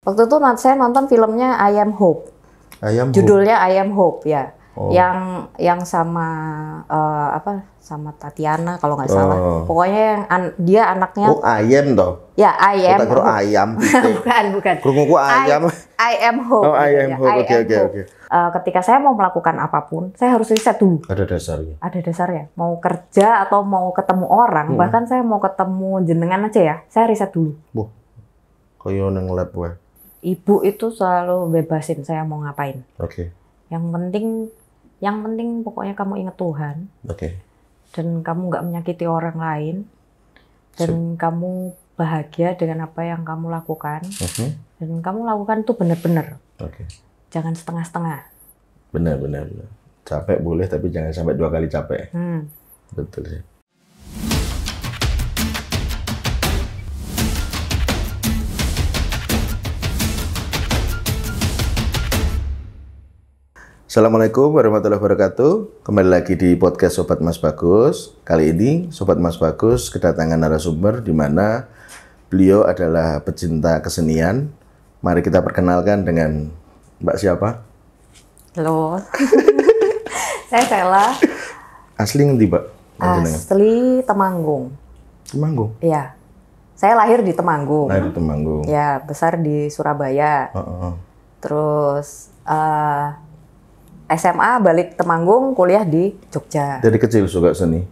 Waktu itu saya nonton filmnya I Am Hope. Judulnya I Am Hope ya. Oh. Yang sama sama Tatiana kalau nggak salah. Pokoknya yang dia anaknya. Oh, ayam toh? Ya, I Am Hope. Ayam. bukan. Krunguku ayam. I Am Hope. Oh, I Am Hope. Oke. Ketika saya mau melakukan apapun, saya harus riset dulu. Ada dasarnya. Ada dasarnya. Mau kerja atau mau ketemu orang, bahkan saya mau ketemu jenengan aja ya, saya riset dulu. Wah, kayak nang lab wae. Ibu itu selalu bebasin saya mau ngapain. Oke. Yang penting pokoknya kamu ingat Tuhan. Oke. Dan kamu nggak menyakiti orang lain. Dan kamu bahagia dengan apa yang kamu lakukan. Dan kamu lakukan itu benar-benar. Oke. Jangan setengah-setengah. Benar. Capek boleh, tapi jangan sampai 2 kali capek. Betul sih. Assalamualaikum warahmatullahi wabarakatuh. Kembali lagi di podcast Sobat Mas Bagus. Kali ini Sobat Mas Bagus kedatangan narasumber di mana beliau adalah pecinta kesenian. Mari kita perkenalkan dengan Mbak siapa? Halo. Saya Sela. Asli ngendi, Mbak? Asli Temanggung. Temanggung? Iya. Saya lahir di Temanggung. Lahir di Temanggung. Ya, besar di Surabaya. Terus SMA balik Temanggung, kuliah di Jogja. Dari kecil suka seni?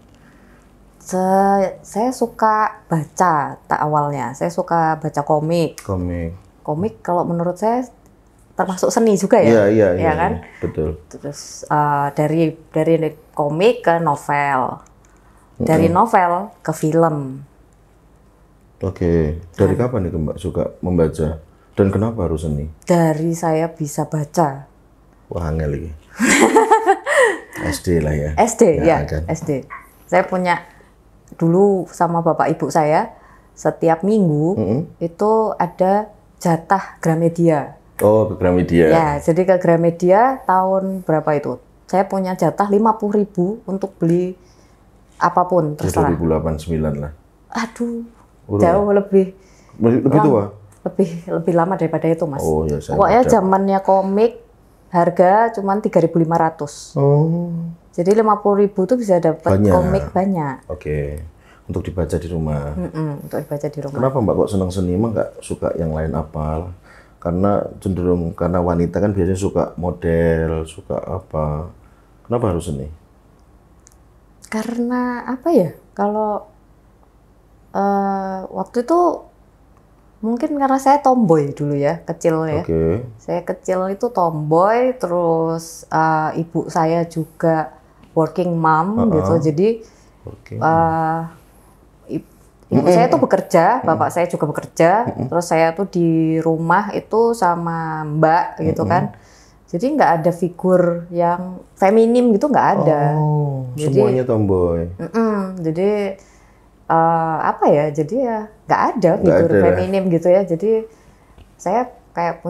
Saya suka baca awalnya. Saya suka baca komik. Komik kalau menurut saya termasuk seni juga ya. Iya kan? Betul. Terus dari komik ke novel. Dari novel ke film. Oke. Dari kapan nih Mbak suka membaca? Dan kenapa harus seni? Dari saya bisa baca. Wah, angel ini. SD lah ya. SD, ya. SD. Saya punya dulu sama bapak ibu saya, setiap minggu itu ada jatah Gramedia. Oh, ke Gramedia. Ya, jadi ke Gramedia tahun berapa itu? Saya punya jatah 50.000 untuk beli apapun, terserah. 2008-9 lah. Aduh, jauh lebih tua? Lebih lama daripada itu, Mas. Oh, ya, pokoknya zamannya komik, harga cuma 3.500. Oh. Jadi 50.000 tuh bisa dapat komik banyak. Oke. Untuk dibaca di rumah. Untuk dibaca di rumah. Kenapa Mbak kok senang seni? Emang nggak suka yang lain apa? Karena karena wanita kan biasanya suka model, suka apa. Kenapa harus seni? Karena apa ya? Kalau waktu itu mungkin karena saya tomboy dulu ya, kecil ya. Saya kecil itu tomboy, terus ibu saya juga working mom gitu. Jadi ibu saya tuh bekerja, bapak saya juga bekerja, terus saya tuh di rumah itu sama mbak gitu kan. Jadi nggak ada figur yang feminim gitu, nggak ada. Jadi, semuanya tomboy. Jadi apa ya? Jadi ya nggak ada figur feminim gitu ya. Jadi saya kayak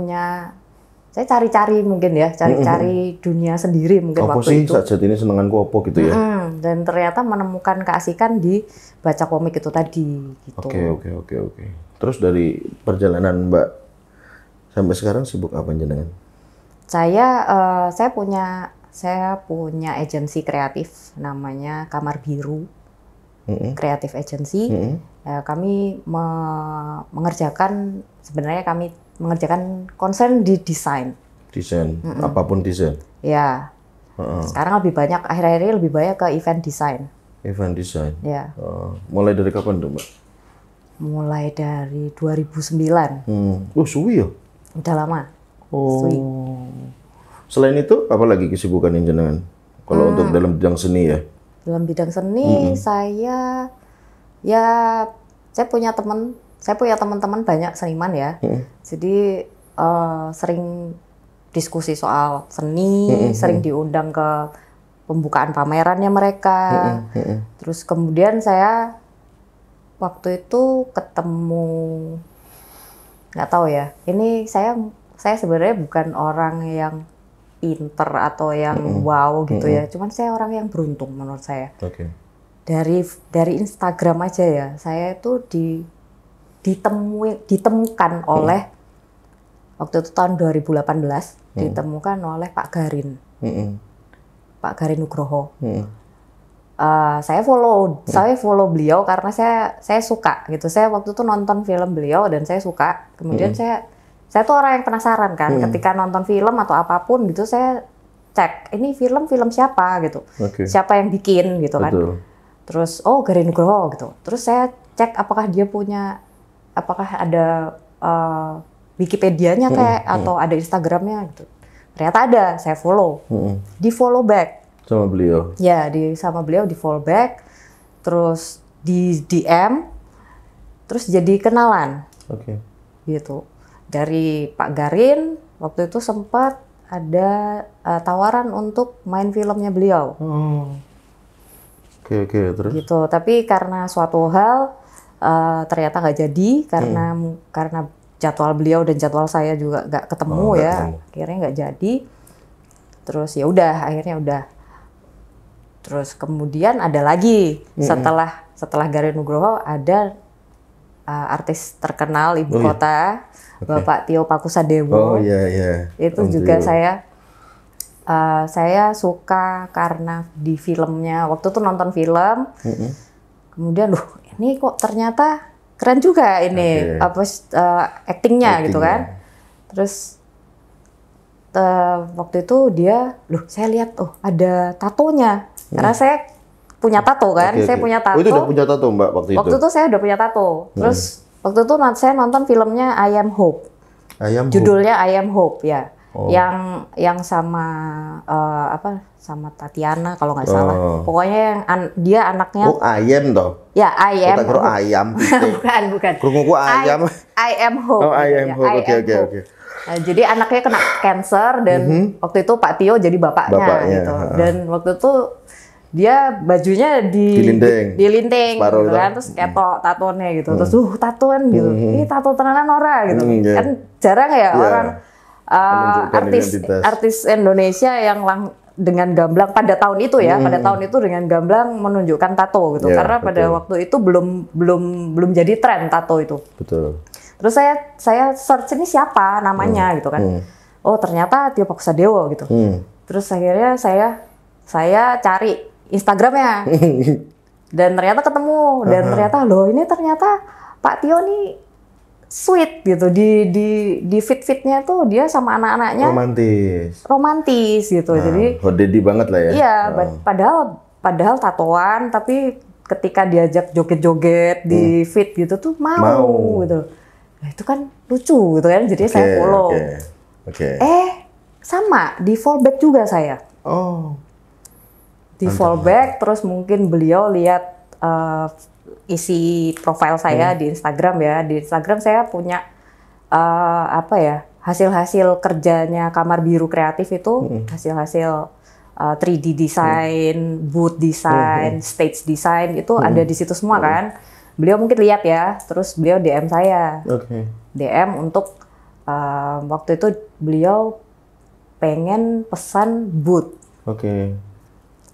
saya cari-cari mungkin ya, cari-cari dunia sendiri mungkin waktu itu. Apa sih saat ini senenganku apa gitu ya? Dan ternyata menemukan keasikan di baca komik itu tadi. Gitu. Oke. Terus dari perjalanan Mbak sampai sekarang sibuk apa jenengan? Saya punya agensi kreatif namanya Kamar Biru, Creative Agency. Kami mengerjakan concern di desain. Apapun desain. Ya. Sekarang akhir-akhir ini lebih banyak ke event design. Event design. Ya. Mulai dari kapan tuh, Mbak? Mulai dari 2009. Suwi ya? Udah lama. Suwi. Selain itu, apa lagi kesibukan yang jenengan? Kalau untuk dalam bidang seni ya? Dalam bidang seni, saya punya teman-teman banyak seniman ya. Jadi sering diskusi soal seni, sering diundang ke pembukaan pamerannya mereka. Terus kemudian saya waktu itu ketemu, nggak tahu ya. Ini saya sebenarnya bukan orang yang pinter atau yang wow gitu ya. Cuman saya orang yang beruntung menurut saya. Dari Instagram aja ya, saya itu ditemukan oleh waktu itu tahun 2018 ditemukan oleh Pak Garin. Pak Garin Nugroho. Saya follow beliau karena saya suka gitu. Saya waktu itu nonton film beliau dan saya suka. Kemudian saya tuh orang yang penasaran kan. Ketika nonton film atau apapun gitu, saya cek ini film siapa gitu. Siapa yang bikin gitu kan. Terus Garin Nugroho gitu. Terus saya cek apakah ada Wikipedia-nya kayak atau ada Instagram-nya gitu. Ternyata ada, saya follow. Di follow back sama beliau. Ya, sama beliau di follow back. Terus di DM, terus jadi kenalan. Gitu. Dari Pak Garin waktu itu sempat ada tawaran untuk main filmnya beliau. Terus? Gitu. Tapi karena suatu hal ternyata nggak jadi karena jadwal beliau dan jadwal saya juga nggak ketemu akhirnya nggak jadi. Terus ya udah, akhirnya udah. Terus kemudian ada lagi setelah Garin Nugroho ada artis terkenal ibu kota Bapak Tio Pakusadewo. Itu juga saya suka karena di filmnya waktu itu nonton film. Kemudian ini kok ternyata keren juga ini actingnya gitu kan. Terus waktu itu saya lihat ada tatonya. Karena saya punya tato kan, saya punya tato. Itu udah punya tato Mbak waktu itu? Waktu itu saya udah punya tato. Terus waktu itu saya nonton filmnya I Am Hope. Judulnya I Am Hope ya. Yang sama sama Tatiana kalau nggak salah. Pokoknya yang dia anaknya. Ayam toh? Ya, I Am. Ayam. Bukan. Krungu ayam. I Am Hope. I Am Hope. Oke. Nah, jadi anaknya kena cancer dan waktu itu Pak Tio jadi bapaknya gitu. Dan waktu itu dia bajunya dilinting gitu kan, terus ketok tatonya gitu. Terus tatoan gitu. Ini tato tenanan ora gitu. Kan jarang ya orang artis Indonesia yang dengan gamblang pada tahun itu dengan gamblang menunjukkan tato gitu. Karena pada waktu itu belum jadi tren tato itu. Betul. Terus saya search ini siapa namanya gitu kan. Ternyata Tio Pakusadewo gitu. Terus akhirnya saya cari Instagramnya. Dan ternyata ketemu. Dan ternyata Pak Tio nih sweet gitu. Di feed-feednya tuh dia sama anak-anaknya romantis gitu. Jadi Daddy banget lah ya. Iya, padahal tatoan tapi ketika diajak joget-joget di feed gitu tuh mau gitu. Nah, itu kan lucu gitu kan, jadi saya follow. Sama di fallback juga saya. Di fallback, terus mungkin beliau lihat isi profil saya di Instagram ya. Di Instagram saya punya hasil-hasil kerjanya Kamar Biru Kreatif itu, hasil-hasil 3D design, booth design, stage design itu ada di situ semua kan. Beliau mungkin lihat ya, terus beliau DM saya. DM untuk waktu itu beliau pengen pesan booth.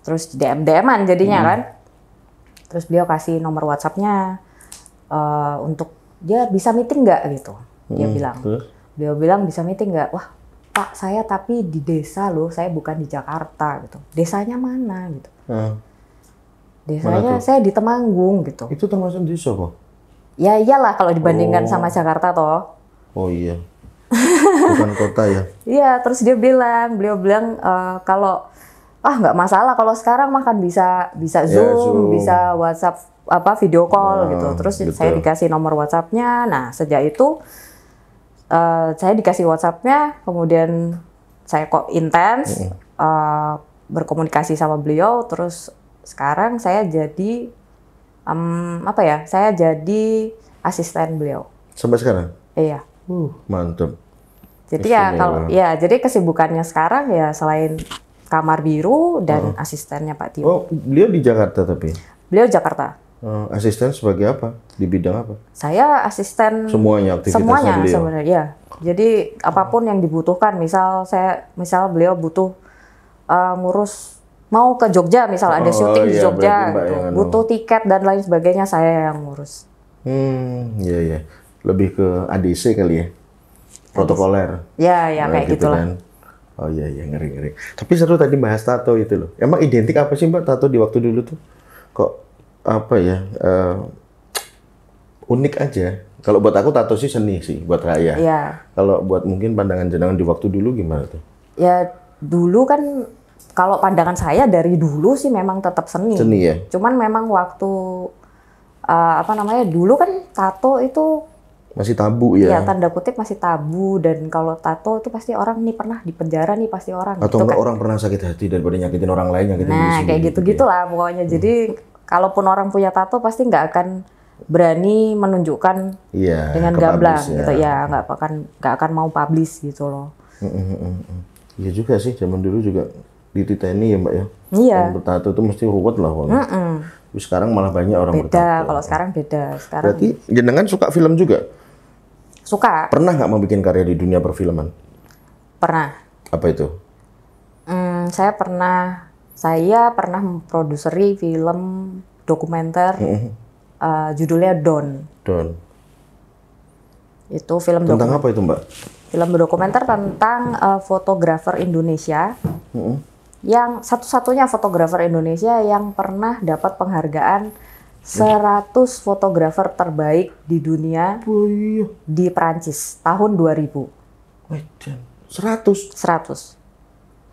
Terus DM-an jadinya kan. Terus beliau kasih nomor WhatsApp-nya untuk dia bisa meeting nggak gitu. Dia bilang. Beliau bilang bisa meeting nggak? Wah, Pak, saya tapi di desa loh, saya bukan di Jakarta gitu. Desanya mana gitu? Desanya saya di Temanggung gitu. Itu termasuk desa kok? Ya iyalah kalau dibandingkan sama Jakarta toh. Oh iya. Bukan kota ya? Iya, terus beliau bilang kalau nggak masalah kalau sekarang mah kan bisa Zoom, bisa WhatsApp video call gitu. Terus saya dikasih nomor WhatsApp-nya. Nah, sejak itu saya dikasih WhatsApp-nya, kemudian saya kok intens berkomunikasi sama beliau, terus sekarang saya jadi saya jadi asisten beliau. Sampai sekarang? Iya. Mantap. Jadi jadi kesibukannya sekarang ya selain Kamar Biru dan asistennya Pak Tio. Oh, beliau di Jakarta tapi? Beliau Jakarta. Asisten sebagai apa? Di bidang apa? Saya asisten semuanya beliau. Sebenarnya ya. Jadi apapun yang dibutuhkan, misal beliau butuh ngurus mau ke Jogja, misal ada syuting di Jogja, gitu. Butuh tiket dan lain sebagainya, saya yang ngurus. Iya. Lebih ke ADC kali ya? protokoler. Ya kayak gitulah. Kan. Oh iya ngeri. Tapi seru tadi bahas tato itu loh. Emang identik apa sih Mbak tato di waktu dulu tuh? Kok apa ya? Unik aja. Kalau buat aku tato sih seni sih buat Raya. Iya. Kalau buat mungkin pandangan jenengan di waktu dulu gimana tuh? Ya dulu kan kalau pandangan saya dari dulu sih memang tetap seni. Seni ya. Cuman memang waktu dulu kan tato itu masih tabu ya. Ya tanda kutip masih tabu, dan kalau tato itu pasti orang nih pernah di penjara nih pasti orang. Atau gitu enggak kan. orang pernah sakit hati daripada nyakitin orang lain, nyakitin diri Nah sendiri. kayak gitu-gitulah pokoknya. Jadi kalaupun orang punya tato pasti nggak akan berani menunjukkan dengan gamblang gitu ya, nggak akan mau publish gitu loh. Iya juga sih, zaman dulu juga dititeni ya Mbak ya. Iya. Yang bertato itu mesti ruwet lah. Tapi sekarang malah banyak orang beda, bertato. kalau sekarang beda. Sekarang Berarti jenengan suka film juga? Suka. Pernah nggak mau bikin karya di dunia perfilman? Pernah. Apa itu? Saya pernah memproduseri film dokumenter judulnya Don. Itu film tentang apa itu Mbak? Film dokumenter tentang fotografer Indonesia yang satu-satunya fotografer Indonesia yang pernah dapat penghargaan 100 fotografer terbaik di dunia di Perancis tahun 2000. 100?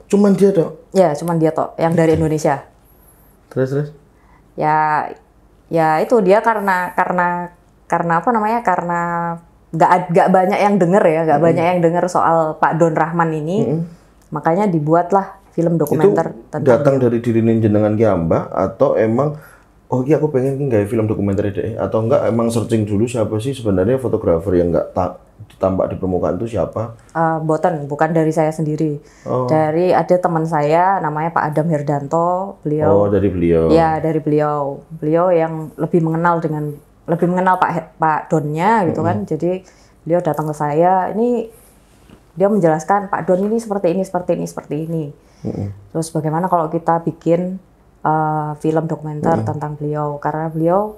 Cuman dia toh? Ya, cuman dia toh yang dari Indonesia. Terus? Ya itu dia karena apa namanya? Karena nggak banyak yang denger ya, nggak banyak yang denger soal Pak Don Rahman ini, makanya dibuatlah film dokumenter itu tentang datang dari diri jenengan ki Mbak, atau emang aku pengen nggak film dokumenter deh, atau enggak emang searching dulu siapa sih sebenarnya fotografer yang nggak tampak di permukaan itu siapa? Bukan dari saya sendiri. Dari ada teman saya namanya Pak Adam Herdanto, beliau. Dari beliau. Ya, dari beliau. Beliau yang lebih mengenal Pak Donnya gitu kan. Jadi beliau datang ke saya, ini dia menjelaskan Pak Don ini seperti ini. Terus bagaimana kalau kita bikin film dokumenter tentang beliau, karena beliau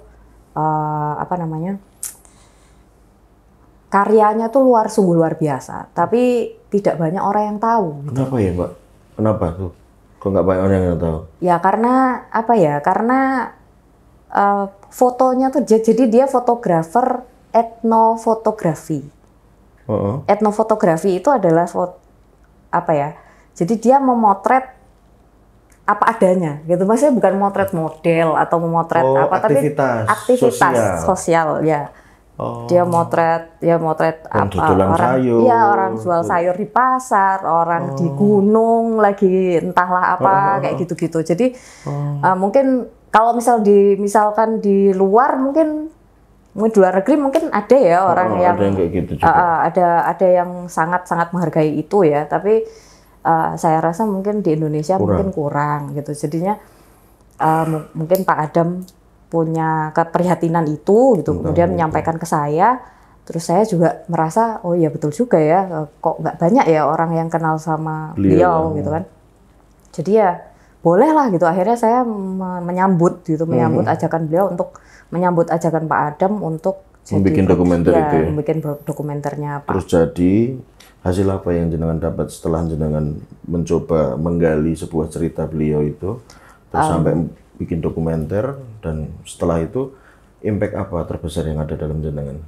karyanya tuh sungguh luar biasa, tapi tidak banyak orang yang tahu. Gitu. Kenapa ya Mbak? Kenapa tuh? Kok nggak banyak orang yang tahu? Ya karena fotonya tuh, jadi dia fotografer etnofotografi. Etnofotografi itu adalah jadi dia memotret apa adanya, gitu. Maksudnya bukan motret model atau memotret tapi aktivitas sosial ya. Dia motret orang jual sayur di pasar, orang di gunung lagi entahlah apa kayak gitu-gitu. Jadi mungkin kalau misalkan di luar mungkin di luar negeri mungkin ada ya orang yang ada yang kayak gitu juga. Ada yang sangat menghargai itu ya, tapi saya rasa mungkin di Indonesia mungkin kurang gitu. Jadinya mungkin Pak Adam punya keprihatinan itu gitu, kemudian menyampaikan ke saya, terus saya juga merasa oh iya betul juga ya, kok nggak banyak ya orang yang kenal sama beliau gitu kan. Jadi ya boleh lah gitu, akhirnya saya menyambut ajakan beliau untuk menyambut ajakan Pak Adam untuk membuat dokumenter itu ya? Membuat dokumenternya Pak. Terus jadi hasil apa yang jenengan dapat setelah jenengan mencoba menggali sebuah cerita beliau itu, terus sampai bikin dokumenter, dan setelah itu impact apa terbesar yang ada dalam jenengan?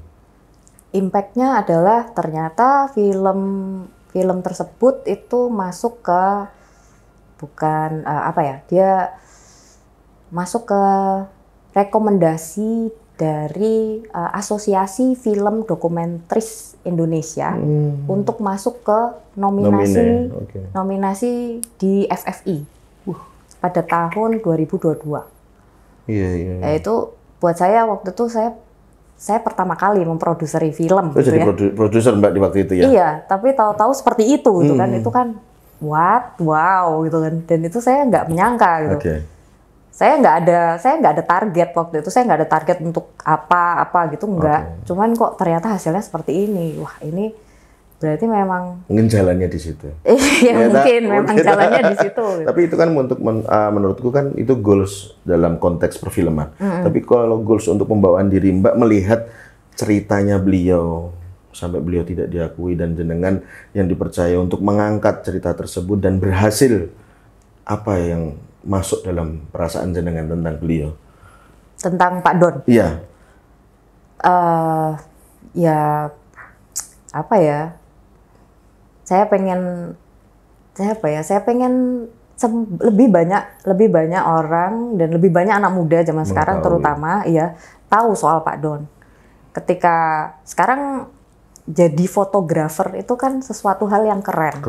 Impactnya adalah ternyata film tersebut itu masuk ke dia masuk ke rekomendasi dari Asosiasi Film Dokumentaris Indonesia untuk masuk ke nominasi di FFI pada tahun 2022. Iya. Itu buat saya waktu itu saya pertama kali memproduseri film. Jadi produser Mbak di waktu itu ya? Iya, tapi tahu-tahu seperti itu gitu kan. Itu kan wow gitu kan. Dan itu saya nggak menyangka gitu. Saya nggak ada target waktu itu. Saya nggak ada target untuk apa gitu, nggak. Cuman kok ternyata hasilnya seperti ini. Wah, ini berarti memang mungkin jalannya di situ. Iya, mungkin jalannya di situ. Gitu. Tapi itu kan menurutku kan itu goals dalam konteks perfilman. Tapi kalau goals untuk pembawaan diri Mbak melihat ceritanya beliau sampai beliau tidak diakui dan jenengan yang dipercaya untuk mengangkat cerita tersebut dan berhasil, apa yang masuk dalam perasaan jenengan tentang beliau? Tentang Pak Don? Iya. Ya apa ya? Saya pengen lebih banyak orang dan lebih banyak anak muda zaman sekarang terutama ya tahu soal Pak Don. Ketika sekarang jadi fotografer itu kan sesuatu hal yang keren.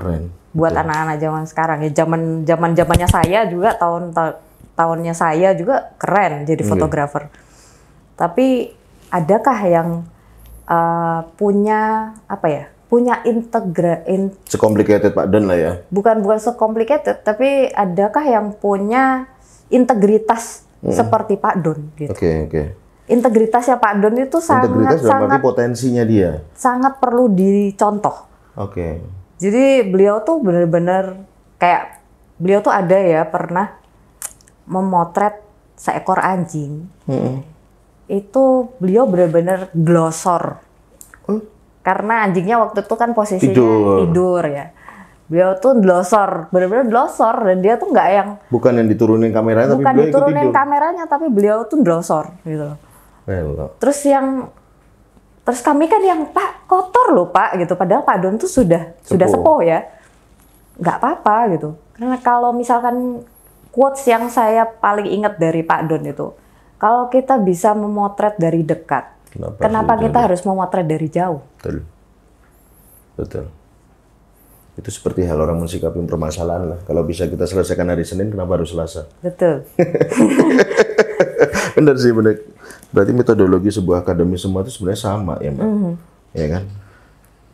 Buat anak-anak zaman sekarang ya, zamannya saya juga tahunnya saya juga keren jadi fotografer. Tapi adakah yang punya sekomplikated Pak Don lah ya. Bukan sekomplikated, tapi adakah yang punya integritas seperti Pak Don gitu. Oke. Integritasnya Pak Don itu sangat potensinya dia sangat perlu dicontoh. Oke. Jadi beliau tuh benar-benar kayak beliau tuh ada ya pernah memotret seekor anjing. Itu beliau benar-benar glosor. Karena anjingnya waktu itu kan posisinya tidur ya. Beliau tuh glosor, benar-benar glosor, dan dia tuh nggak yang bukan yang diturunin kameranya, bukan tapi diturunin kameranya, tapi beliau tuh glosor gitu. Terus kami kan yang Pak kotor loh Pak gitu, padahal Pak Don tuh sudah sepuh ya, nggak apa-apa gitu. Karena kalau misalkan quotes yang saya paling ingat dari Pak Don itu, kalau kita bisa memotret dari dekat, kenapa kita harus memotret dari jauh? Betul. Itu seperti hal orang mensikapi permasalahan lah. Kalau bisa kita selesaikan hari Senin, kenapa harus Selasa? Betul. Benar sih, benar. Berarti metodologi sebuah akademi semua itu sebenarnya sama ya Mbak? Ya kan?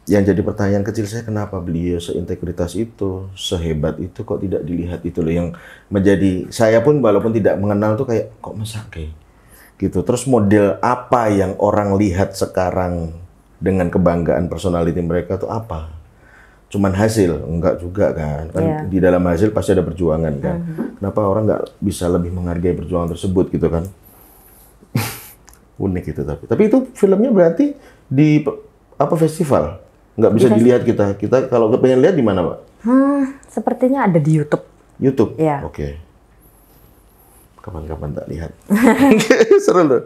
Yang jadi pertanyaan kecil saya, kenapa beliau seintegritas itu, sehebat itu, kok tidak dilihat itu loh. Yang menjadi, saya pun walaupun tidak mengenal tuh kayak, kok masa kayak gitu. Terus model apa yang orang lihat sekarang dengan kebanggaan personality mereka tuh apa? Cuman hasil? Enggak juga kan. Di dalam hasil pasti ada perjuangan kan. Kenapa orang nggak bisa lebih menghargai perjuangan tersebut gitu kan? Unik itu tapi itu filmnya berarti di apa festival? Nggak bisa dilihat kita. Kita kalau pengen lihat di mana, Pak? Sepertinya ada di YouTube. YouTube? Ya. Oke. Kapan-kapan tak lihat. Seru loh.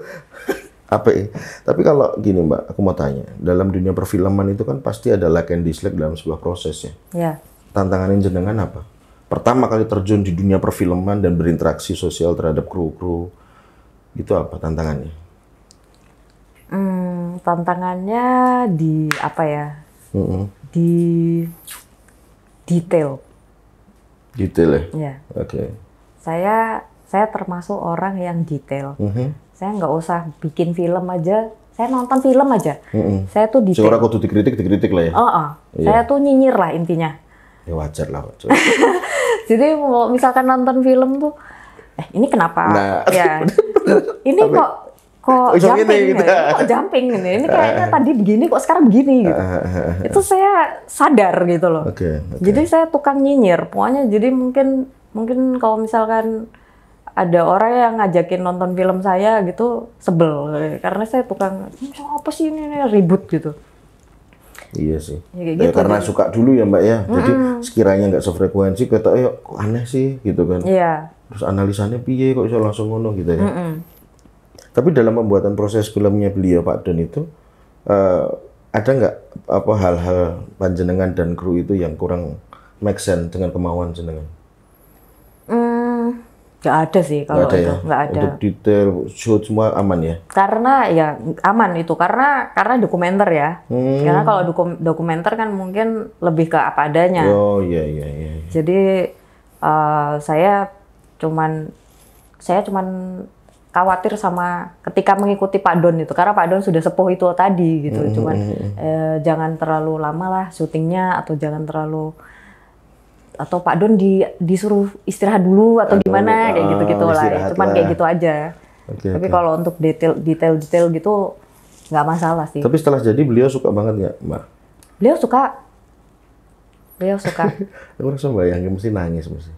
Apa ya? Tapi kalau gini Mbak, aku mau tanya, dalam dunia perfilman itu kan pasti ada like and dislike dalam sebuah prosesnya. Ya. Tantangan jenengan apa? Pertama kali terjun di dunia perfilman dan berinteraksi sosial terhadap kru-kru, itu apa tantangannya? Tantangannya di apa ya? Di detail. Detail ya? Ya. Oke. Saya termasuk orang yang detail. Saya nggak usah bikin film aja, saya nonton film aja. Saya tuh detail. Seorang kudu dikritik lah ya? Iya. Saya tuh nyinyir lah intinya. Ya wajar lah. Jadi kalau misalkan nonton film tuh, ini kenapa? Ya, ini kok jumping, gitu. kok jumping ini kayaknya tadi begini kok sekarang begini gitu. Itu saya sadar gitu loh. Okay. Jadi saya tukang nyinyir. Pokoknya jadi mungkin kalau misalkan ada orang yang ngajakin nonton film saya gitu, sebel karena saya tukang apa sih ini ribut gitu. Iya sih. Ya, gitu, karena suka dulu ya Mbak ya. Jadi sekiranya nggak sefrekuensi, kata kok aneh sih gitu kan. Iya. Terus analisanya piye kok bisa langsung ngono gitu ya. Tapi dalam pembuatan proses filmnya beliau Pak Don itu ada nggak apa hal-hal panjenengan dan kru itu yang kurang make sense dengan kemauan jenengan? Nggak ada sih kalau itu, nggak ada. Untuk detail, shoot semua aman ya? Karena ya aman itu, karena dokumenter ya. Karena kalau dokumenter kan mungkin lebih ke apa adanya. Oh iya. Jadi saya cuman khawatir sama ketika mengikuti Pak Don itu, karena Pak Don sudah sepuh itu tadi gitu. Jangan terlalu lama lah syutingnya, atau jangan terlalu, atau Pak Don disuruh istirahat dulu atau gimana kayak gitu-gitu lah. Cuman kayak gitu aja. Tapi kalau untuk detail gitu nggak masalah sih. Tapi setelah jadi beliau suka banget nggak, Mbak? Beliau suka. Aku rasa bayangin mesti nangis mesti.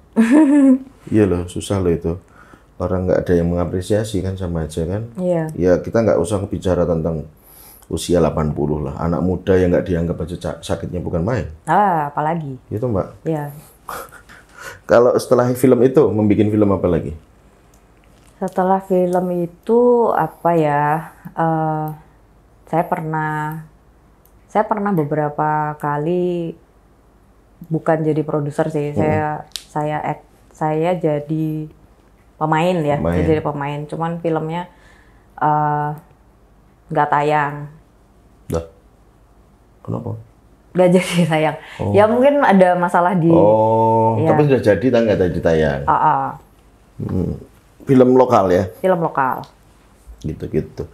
Iya loh, susah loh itu. Orang nggak ada yang mengapresiasi kan sama aja kan. Iya. Ya kita nggak usah bicara tentang usia 80 lah, anak muda yang nggak dianggap aja sakitnya bukan main. Apalagi. Gitu Mbak. Ya. Kalau setelah film itu, membuat film apa lagi? Setelah film itu apa ya? Saya pernah beberapa kali bukan jadi produser sih. Saya jadi pemain ya. Saya jadi pemain. Cuman filmnya nggak tayang. Dah. Kenapa? Nggak jadi tayang. Ya mungkin ada masalah di. Ya. Tapi sudah jadi, tapi nggak jadi tayang. Film lokal ya? Film lokal. Gitu.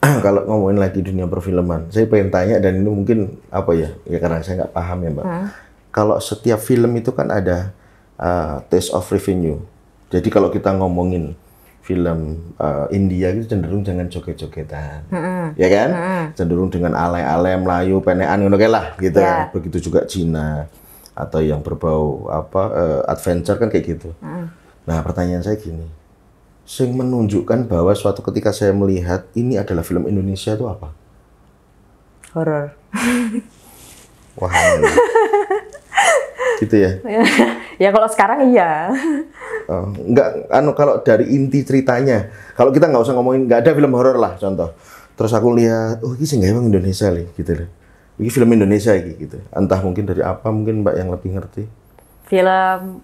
Kalau ngomongin lagi dunia perfilman, saya pengen tanya, dan ini mungkin apa ya? Ya karena saya nggak paham ya Mbak. Kalau setiap film itu kan ada taste of revenue. Jadi kalau kita ngomongin film India itu cenderung jangan joget-jogetan, ya kan? Cenderung dengan alay-alay, Melayu, penean, ngono lah, gitu. Yeah. Begitu juga Cina atau yang berbau adventure kan kayak gitu. Nah pertanyaan saya gini, sing menunjukkan bahwa suatu ketika saya melihat ini adalah film Indonesia itu apa? Horor. Wah, gitu ya? Ya kalau sekarang iya. Enggak, kalau dari inti ceritanya, kalau kita nggak usah ngomongin, nggak ada film horor lah contoh. Terus aku lihat, oh ini sih nggak emang Indonesia nih, gitu loh. Ini film Indonesia gitu. Entah mungkin dari apa, mungkin Mbak yang lebih ngerti. Film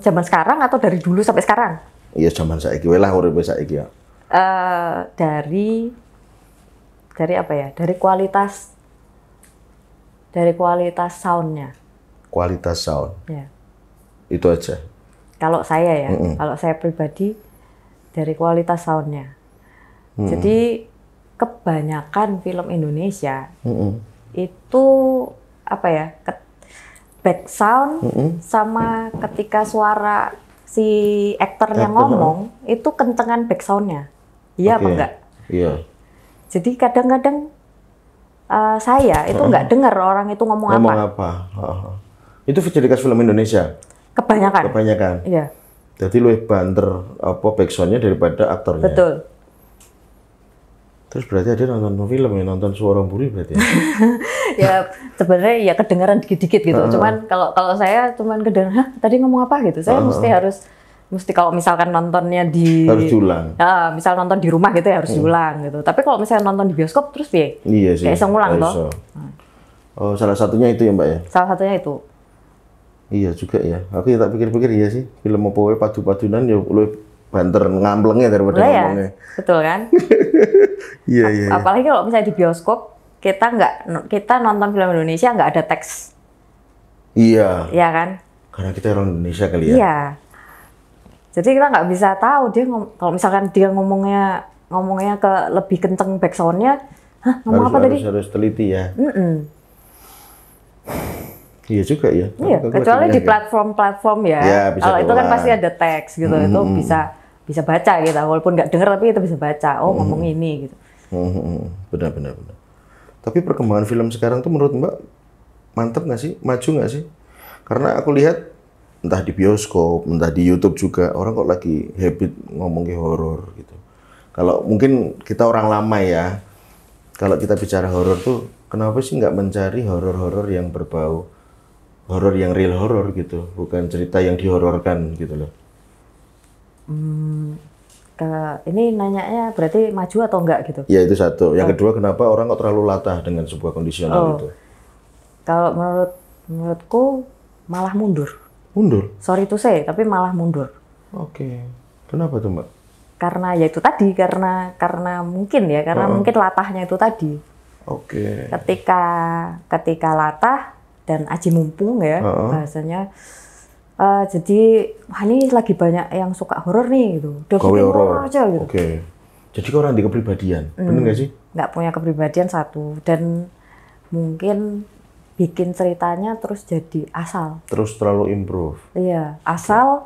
zaman sekarang atau dari dulu sampai sekarang? Iya zaman saiki lah, urip saiki ya. Dari apa ya? Dari kualitas soundnya. Kualitas sound. Ya. Itu aja. Kalau saya ya, kalau saya pribadi dari kualitas soundnya. Jadi kebanyakan film Indonesia itu apa ya? Back sound sama ketika suara si aktornya ngomong itu kencengan back soundnya. Iya apa enggak? Iya. Jadi kadang-kadang saya itu nggak dengar orang itu ngomong apa. Itu ciri khas film Indonesia. Kebanyakan. Iya. Jadi lebih banter back sound-nya daripada aktornya. Betul. Terus berarti ada nonton film ya, nonton Suara Buri berarti ya? Ya sebenarnya ya kedengaran dikit-dikit gitu. Cuman kalau saya cuman kedengaran, tadi ngomong apa gitu. Saya mesti kalau misalkan nontonnya harus diulang. Misal nonton di rumah gitu ya harus diulang gitu. Tapi kalau misalnya nonton di bioskop terus ya. Iya sih. Kayak ngulang toh. Oh, salah satunya itu ya Mbak ya? Salah satunya itu. Iya juga ya. Aku ya tak pikir-pikir iya sih. Film apa wae padu-padunan ya lu banter ngamblengnya daripada ngomongnya. Ya, betul kan? Iya. Apalagi kalau misalnya di bioskop kita nonton film Indonesia nggak ada teks. Iya. Iya kan? Karena kita orang Indonesia kali ya. Iya. Jadi kita nggak bisa tahu dia kalau misalkan dia ngomongnya ke lebih kenceng back sound-nya, ngomong apa tadi? Harus teliti ya. Iya juga ya. Iya, kecuali di platform-platform ya. Kalau itu kan pasti ada teks gitu, itu bisa baca gitu. Walaupun nggak dengar tapi itu bisa baca. Oh ngomong ini gitu. Benar. Tapi perkembangan film sekarang tuh menurut Mbak mantep nggak sih? Maju nggak sih? Karena aku lihat entah di bioskop, entah di YouTube juga orang kok lagi habit ngomongin horor gitu. Kalau mungkin kita orang lama ya, kalau kita bicara horor tuh kenapa sih nggak mencari horor-horor yang berbau horor yang real horor gitu, bukan cerita yang dihororkan gitu loh. Ini nanyanya berarti maju atau enggak gitu? Ya itu satu. Yang kedua, kenapa orang kok terlalu latah dengan sebuah kondisional itu? Kalau menurutku malah mundur. Mundur? Sorry to say, tapi malah mundur. Oke. Kenapa tuh Mbak? Karena ya itu tadi, karena mungkin ya, mungkin latahnya itu tadi. Oke. Ketika latah dan aji mumpung ya bahasanya. Jadi ini lagi banyak yang suka horor nih gitu. Udah bikin horor aja gitu. Oke. Jadi kok orang di kepribadian, bener nggak sih? Nggak punya kepribadian satu, dan mungkin bikin ceritanya terus jadi asal. Terus terlalu improve. Iya, asal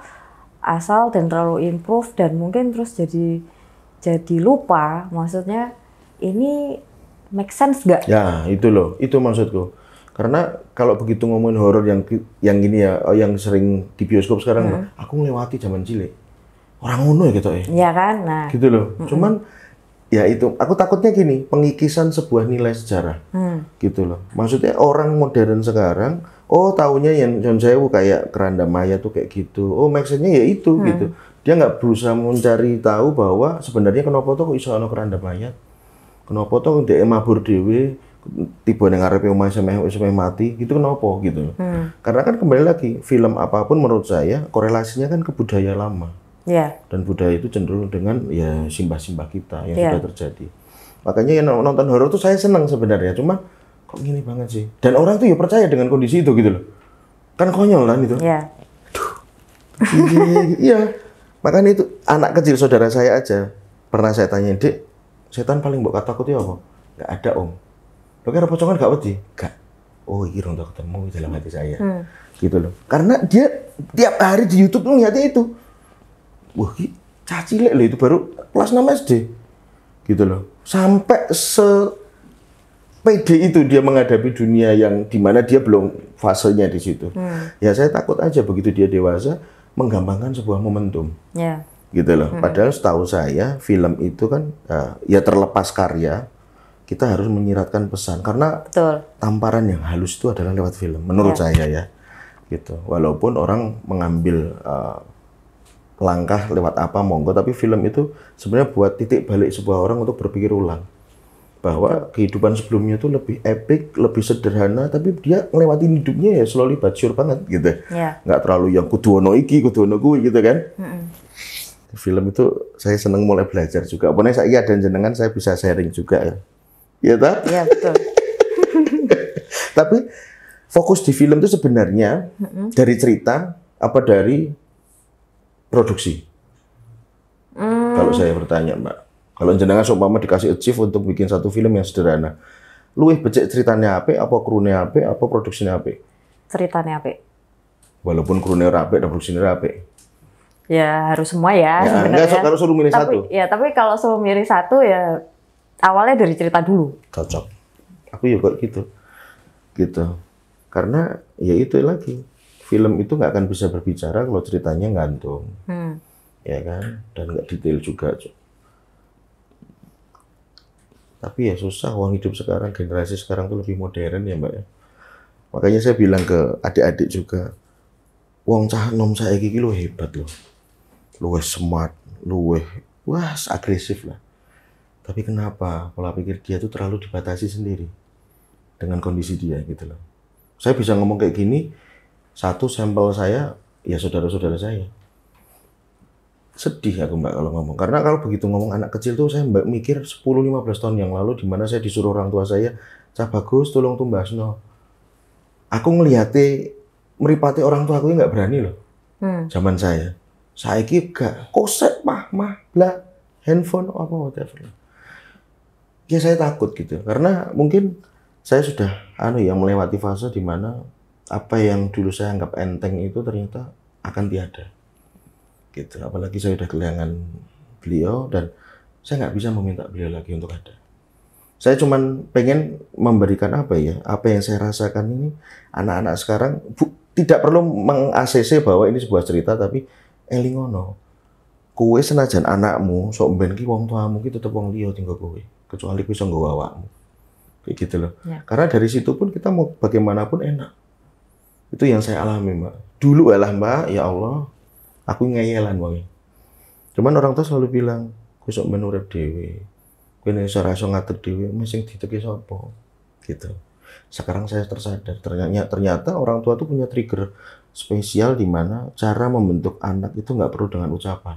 dan terlalu improve, dan mungkin terus jadi lupa. Maksudnya ini make sense nggak? Ya itu loh, itu maksudku. Karena kalau begitu ngomongin horor yang gini ya, yang sering di bioskop sekarang, aku melewati zaman cilik. Orang ngono ya gitu ya. Iya kan, nah. Gitu loh. Cuman ya itu, aku takutnya gini, pengikisan sebuah nilai sejarah, gitu loh. Maksudnya orang modern sekarang, oh taunya yang John Sewu kayak keranda maya tuh kayak gitu, oh maksudnya ya itu gitu. Dia nggak berusaha mencari tahu bahwa sebenarnya kenapa tuh kok iso ana keranda mayat, kenapa tuh dia mabur dewe, tiba yang ngarepe omah sampai mati, gitu kenapa gitu loh. Karena kan kembali lagi, film apapun menurut saya korelasinya kan ke budaya lama. Dan budaya itu cenderung dengan ya simbah-simbah kita yang sudah terjadi. Makanya yang nonton horor tuh saya senang sebenarnya, cuma kok gini banget sih. Dan orang tuh ya percaya dengan kondisi itu gitu loh. Kan konyol kan itu. Aduh. Iya. Makanya itu anak kecil saudara saya aja pernah saya tanya, "Dek, setan paling mbok takuti apa?" Enggak ada, Om. Lo kira pocongan gak wedi? Enggak. Oh, iki rong ketemu dalam hati saya. Gitu loh. Karena dia tiap hari di YouTube ngeliatnya itu. Wah, caci lek loh, itu baru kelas 6 SD. Gitu loh. Sampai pede itu dia menghadapi dunia yang dimana dia belum fasenya di situ. Ya saya takut aja begitu dia dewasa menggampangkan sebuah momentum. Gitu loh. Padahal setahu saya film itu kan ya terlepas karya, kita harus menyiratkan pesan karena tamparan yang halus itu adalah lewat film menurut saya ya. Gitu. Walaupun orang mengambil langkah lewat apa monggo, tapi film itu sebenarnya buat titik balik sebuah orang untuk berpikir ulang bahwa kehidupan sebelumnya itu lebih epic, lebih sederhana, tapi dia ngelewatin hidupnya ya slowly but sure banget gitu. Nggak terlalu yang kudu ono iki, kudu ono kuwi gitu kan. Film itu saya seneng mulai belajar juga. Pokoknya saya dan jenengan saya bisa sharing juga ya. Iya tak? Iya betul. Tapi fokus di film itu sebenarnya dari cerita apa dari produksi? Kalau saya bertanya, Mbak. Kalau jenengan seumpama dikasih achieve untuk bikin satu film yang sederhana, luwih becik ceritanya apa krune apa produksinya apa? Ceritanya apa? Walaupun krune ora apik dan produksinya ora apik. Ya harus semua ya sebenarnya. Enggak, kalau suruh milih satu. Ya, tapi kalau suruh milih satu ya awalnya dari cerita dulu. Cocok. Aku juga gitu. Gitu. Karena ya itu lagi. Film itu nggak akan bisa berbicara kalau ceritanya gantung. Ya kan? Dan nggak detail juga. Tapi ya susah, uang hidup sekarang, generasi sekarang tuh lebih modern ya Mbak ya. Makanya saya bilang ke adik-adik juga, wong cah nom saiki iki lho hebat loh. Luwih smart, luwih agresif lah. Tapi kenapa pola pikir dia tuh terlalu dibatasi sendiri dengan kondisi dia gitu loh. Saya bisa ngomong kayak gini, satu sampel saya ya saudara-saudara saya. Sedih aku Mbak kalau ngomong. Karena kalau begitu ngomong anak kecil tuh saya mikir 10-15 tahun yang lalu di mana saya disuruh orang tua saya, "Cah Bagus tolong tumbasno." Aku ngeliate meripati orang tua aku nggak berani loh. Zaman saya. Saiki gak kosek mah bla handphone apa whatever. Ya saya takut gitu. Karena mungkin saya sudah yang melewati fase di mana apa yang dulu saya anggap enteng itu ternyata akan tiada. Gitu. Apalagi saya udah kehilangan beliau dan saya nggak bisa meminta beliau lagi untuk ada. Saya cuman pengen memberikan apa yang saya rasakan ini anak-anak sekarang tidak perlu meng-ACC bahwa ini sebuah cerita, tapi elingono. Kowe senajan anakmu sok ben ki wong tuamu ki tetep wong liya tinggal kowe, kecuali kowe iso nggawa awakmu. Kayak gitu loh. Ya. Karena dari situ pun kita mau bagaimanapun enak. Itu yang saya alami, Mbak. Dulu Mbak, ya Allah, aku ngeyelan wong. Cuman orang tua selalu bilang, kowe sok ben urip dhewe. Kowe nek iso ngatur dhewe, mesti diteki sapa. Gitu. Sekarang saya tersadar, ternyata orang tua tuh punya trigger spesial di mana cara membentuk anak itu nggak perlu dengan ucapan,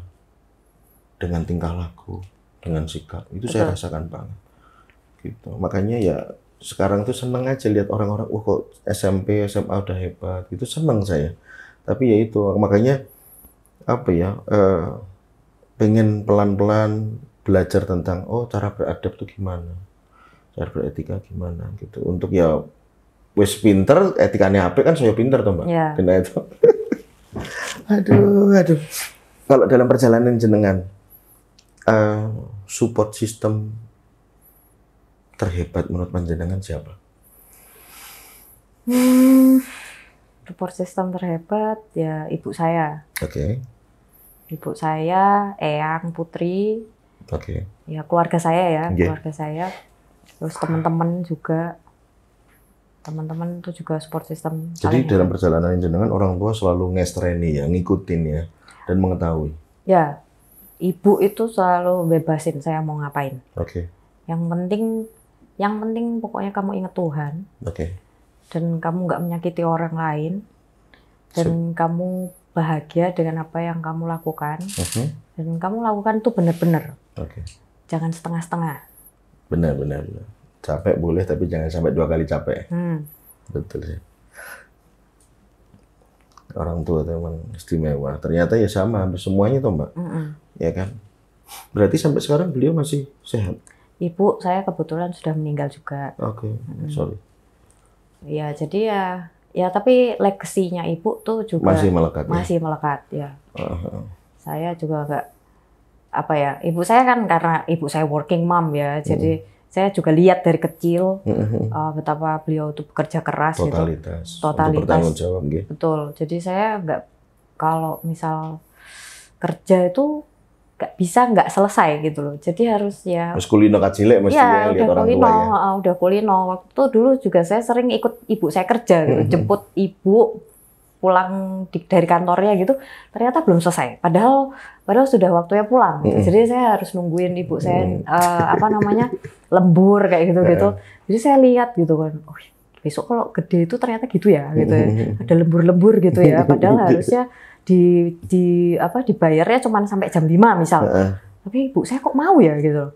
dengan tingkah laku, dengan sikap. Itu betul. Saya rasakan banget. Gitu. Makanya ya sekarang tuh seneng aja lihat orang-orang, kok SMP, SMA udah hebat. Itu seneng saya. Tapi ya itu, makanya pengen pelan-pelan belajar tentang cara beradab tuh gimana, cara beretika gimana gitu. Untuk ya wes pinter, etikanya apik kan saya pinter tuh Mbak. Yeah. Kena itu. aduh. Kalau dalam perjalanan jenengan support system terhebat menurut panjenengan siapa? Support system terhebat ya ibu saya. Oke. Ibu saya, Eyang Putri, Oke. Ya keluarga saya ya, Nggih. keluarga saya. Terus teman-teman juga. Teman-teman itu juga support system. Jadi dalam perjalanan jenengan orang tua selalu ngestreni ya, ngikutin ya, dan mengetahui. Ya, ibu itu selalu bebasin saya mau ngapain. Oke. Yang penting pokoknya kamu ingat Tuhan. Oke. Dan kamu nggak menyakiti orang lain. Dan kamu bahagia dengan apa yang kamu lakukan. Dan kamu lakukan itu benar-benar. Oke. Jangan setengah-setengah. Benar. Capek boleh, tapi jangan sampai 2 kali capek. Betul sih. Orang tua itu memang istimewa. Ternyata ya sama, semuanya tuh Mbak. Ya kan? Berarti sampai sekarang beliau masih sehat? Ibu saya kebetulan sudah meninggal juga. Oke, sorry. Ya, jadi ya tapi legasinya ibu tuh juga masih melekat. Masih melekat, ya. Saya juga nggak, apa ya, ibu saya kan karena ibu saya working mom ya, jadi saya juga lihat dari kecil betapa beliau itu bekerja keras. Totalitas. Gitu. Totalitas. Bertanggung jawab, gitu. Betul. Jadi saya nggak, kalau misal kerja itu nggak selesai gitu loh. Jadi harus ya. Terus kulino kacilek mestinya lihat orang tua ya. Udah kulino. Waktu dulu juga saya sering ikut ibu saya kerja gitu, jemput ibu pulang dari kantornya gitu, ternyata belum selesai. Padahal sudah waktunya pulang. Gitu. Jadi saya harus nungguin ibu saya lembur kayak gitu. Jadi saya lihat gitu kan, oh, besok kalau gede itu ternyata gitu ya, gitu ya. Ada lembur-lembur gitu ya. Padahal harusnya dibayarnya cuma sampai jam 5 misal. Tapi ibu saya kok mau ya gitu.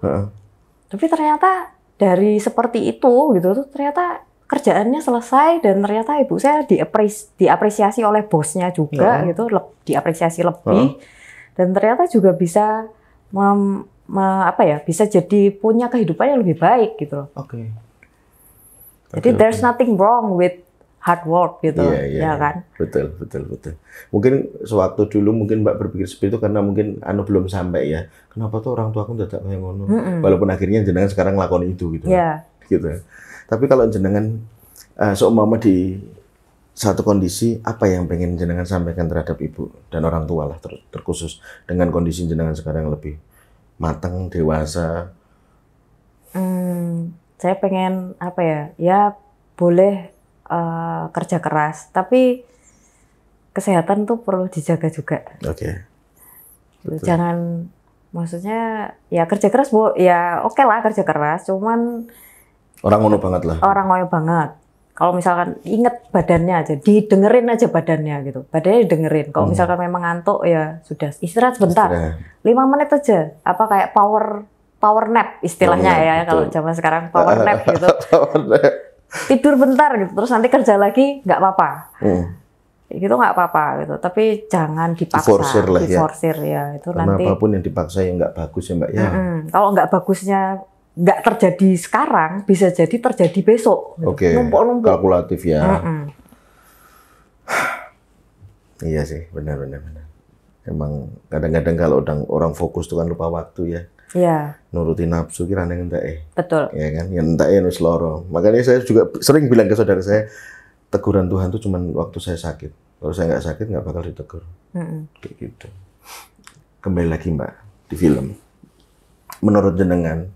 Tapi ternyata dari seperti itu gitu tuh ternyata kerjaannya selesai dan ternyata ibu saya diapresiasi oleh bosnya juga gitu, diapresiasi lebih dan ternyata juga bisa bisa jadi punya kehidupan yang lebih baik gitu loh. Oke. Jadi there's nothing wrong with hard work gitu, ya kan? Betul. Mungkin sewaktu dulu mungkin Mbak berpikir seperti itu karena mungkin belum sampai ya. Kenapa tuh orang tua aku tidak kayak ngono? Walaupun akhirnya jenengan sekarang lakoni itu gitu. Gitu. Tapi kalau jenengan seumpama di satu kondisi, apa yang pengen jenengan sampaikan terhadap ibu dan orang tua lah terkhusus dengan kondisi jenengan sekarang lebih matang, dewasa? Saya pengen ya boleh kerja keras, tapi kesehatan tuh perlu dijaga juga. Oke. Jangan, maksudnya ya kerja keras ya oke lah kerja keras, cuman orang ngono banget lah. Orang ngoyo banget. Kalau misalkan inget badannya aja, didengerin aja badannya gitu. Badannya didengerin. Kalau misalkan memang ngantuk ya sudah istirahat sebentar. 5 menit aja. Apa kayak power nap istilahnya ya kalau zaman sekarang power nap gitu. Tidur bentar gitu. Terus nanti kerja lagi nggak apa-apa. Gitu nggak apa-apa gitu. Tapi jangan dipaksa. Diforsir ya. Itu karena nanti. Apapun yang dipaksa yang nggak bagus ya Mbak ya. Kalau nggak bagusnya nggak terjadi sekarang, bisa jadi terjadi besok. Oke. Numpuk-numpuk. Kalkulatif ya. Iya sih, benar. Emang kadang-kadang kalau orang fokus tuh kan lupa waktu ya. Iya. Nurutin nafsu kira neng entek. Betul. Ya kan, yang entek nus loro. Makanya saya juga sering bilang ke saudara saya, teguran Tuhan tuh cuma waktu saya sakit. Kalau saya nggak sakit nggak bakal ditegur. Kayak gitu. Kembali lagi Mbak di film. Menurut jenengan,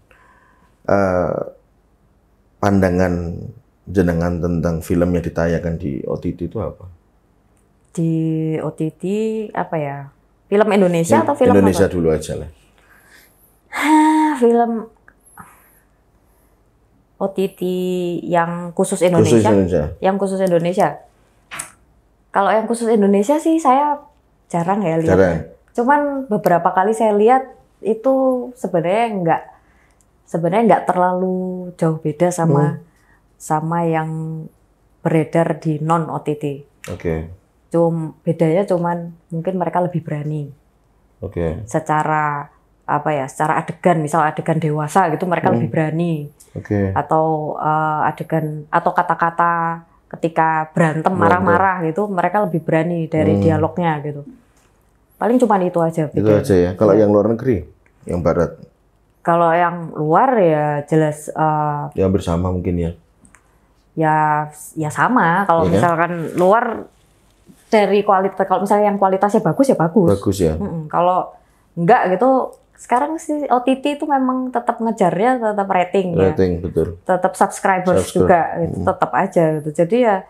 pandangan jenengan tentang film yang ditayangkan di OTT itu apa? Di OTT apa ya? Film Indonesia atau film Indonesia apa? dulu aja lah. Film OTT yang khusus Indonesia. Yang khusus Indonesia. Kalau yang khusus Indonesia sih saya jarang ya lihat. Jarang. Cuman beberapa kali saya lihat itu sebenarnya nggak terlalu jauh beda sama yang beredar di non OTT. Oke. Bedanya cuman mungkin mereka lebih berani. Oke. Secara secara adegan, misal adegan dewasa gitu mereka lebih berani. Oke. Atau adegan atau kata-kata ketika berantem marah-marah gitu mereka lebih berani dari dialognya gitu. Paling cuman itu aja. Itu aja ya. Kalau yang luar negeri, yang barat. Kalau yang luar ya jelas ya bersama mungkin ya. Ya sama. Kalau misalkan luar dari kualitas, kalau misalnya yang kualitasnya bagus ya bagus. Bagus ya. Kalau enggak gitu sekarang sih OTT itu memang tetap ngejarnya tetap rating ya. Rating, betul. Tetap subscribers juga, gitu, tetap aja gitu. Jadi ya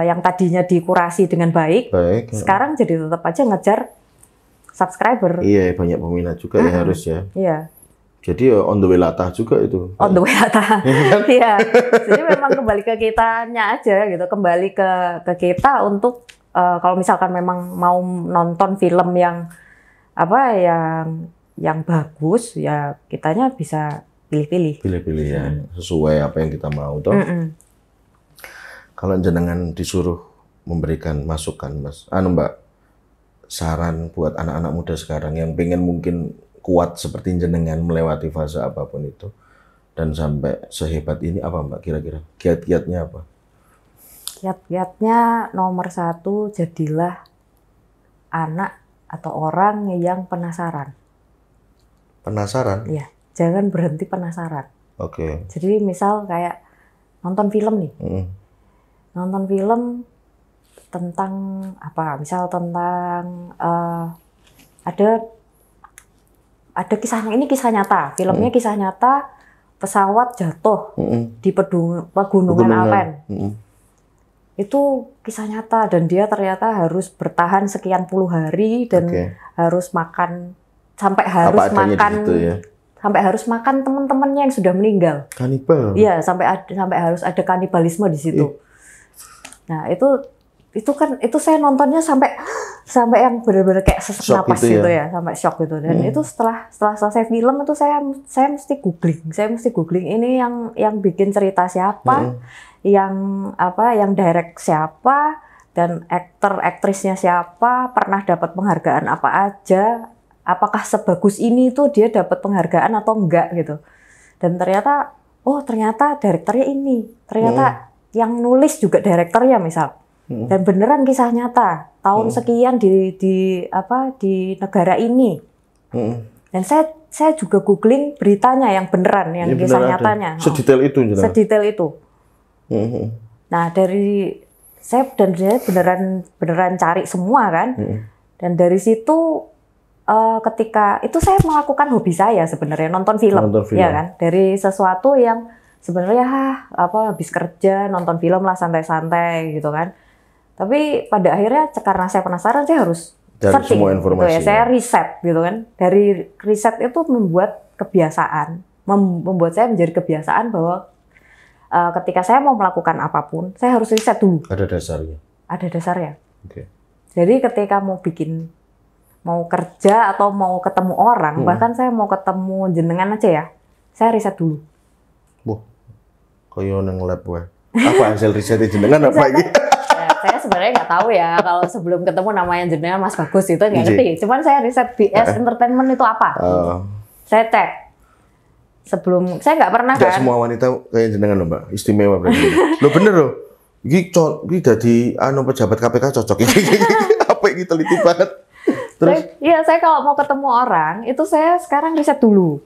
yang tadinya dikurasi dengan baik, sekarang jadi tetap aja ngejar subscriber. Iya, banyak peminat juga ya harus ya. Iya. Jadi ya on the way latah juga itu. On the way latah. Iya. Jadi memang kembali ke kitanya aja gitu, kembali ke kita untuk kalau misalkan memang mau nonton film yang yang bagus ya kitanya bisa pilih-pilih. Pilih-pilih ya, sesuai apa yang kita mau toh. Kalau jenengan disuruh memberikan masukan, Mas, Mbak, saran buat anak-anak muda sekarang yang pengen mungkin kuat seperti jenengan melewati fase apapun itu dan sampai sehebat ini apa, Mbak, kira-kira? Kiat-kiatnya apa? Kiat-kiatnya nomor 1, jadilah anak atau orang yang penasaran. Penasaran? Iya, jangan berhenti penasaran. Oke. Jadi misal kayak nonton film nih. Nonton film tentang apa? Misal tentang ada kisahnya, ini kisah nyata. Filmnya kisah nyata, pesawat jatuh di pegunungan Alpen. Itu kisah nyata dan dia ternyata harus bertahan sekian puluh hari dan harus makan sampai harus makan teman-temannya yang sudah meninggal. Kanibal. Iya, sampai harus ada kanibalisme di situ. Nah, itu saya nontonnya sampai yang benar-benar kayak sesak napas gitu ya, sampai shock gitu. Dan itu setelah selesai film itu saya mesti googling ini yang bikin cerita siapa, yang direct siapa, dan aktrisnya siapa, pernah dapat penghargaan apa aja, apakah sebagus ini tuh dia dapat penghargaan atau enggak gitu. Dan ternyata direkturnya ini, ternyata yang nulis juga direkturnya misal. Dan beneran kisah nyata tahun sekian di negara ini. Dan saya juga googling beritanya yang beneran, yang kisah nyatanya. Sedetail itu. Sedetail itu. Nah saya beneran cari semua kan. Dan dari situ ketika itu saya melakukan hobi saya sebenarnya nonton film. Ya kan, dari sesuatu yang sebenarnya habis kerja nonton film lah santai-santai gitu kan. Tapi pada akhirnya karena saya penasaran, saya harus searching semua informasi gitu ya. Saya riset gitu kan. Dari riset itu membuat kebiasaan, membuat saya menjadi kebiasaan bahwa ketika saya mau melakukan apapun, saya harus riset dulu. Ada dasarnya. Ada dasarnya. Jadi ketika mau kerja atau mau ketemu orang, bahkan saya mau ketemu jenengan aja ya, saya riset dulu. Koyo nang lab wae. Apa hasil risetnya jenengan apa iki? Saya sebenarnya nggak tahu ya kalau sebelum ketemu namanya jenengan Mas Bagus itu nggak ngerti. Cuman saya riset BS Entertainment itu apa. Saya cek. Sebelum saya nggak pernah tidak kan. Semua wanita kayak jenengan loh, Mbak. Istimewa berarti. Lo bener loh. Iki jadi pejabat KPK cocok. Apa ini teliti banget. Terus? Saya kalau mau ketemu orang itu saya sekarang riset dulu.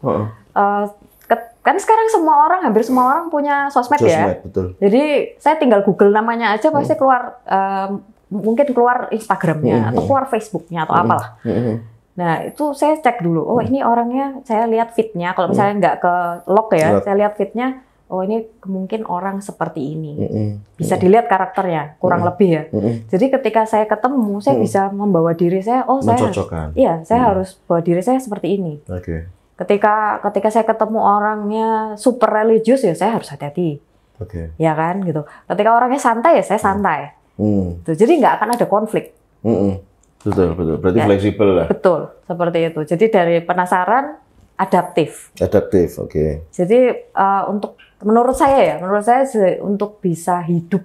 Kan sekarang hampir semua orang punya sosmed ya. Betul. Jadi saya tinggal Google namanya aja pasti keluar, mungkin keluar Instagramnya atau keluar Facebooknya atau apalah. Nah itu saya cek dulu. Oh ini orangnya, saya lihat feednya. Kalau misalnya nggak ke log ya, saya lihat feednya. Oh ini mungkin orang seperti ini. Bisa dilihat karakternya kurang lebih ya. Jadi ketika saya ketemu, saya bisa membawa diri saya. Saya harus bawa diri saya seperti ini. Ketika saya ketemu orangnya super religius ya saya harus hati-hati, ya kan gitu. Ketika orangnya santai ya saya santai. Jadi nggak akan ada konflik. Betul. Berarti fleksibel lah. Betul, seperti itu. Jadi dari penasaran adaptif. Jadi menurut saya untuk bisa hidup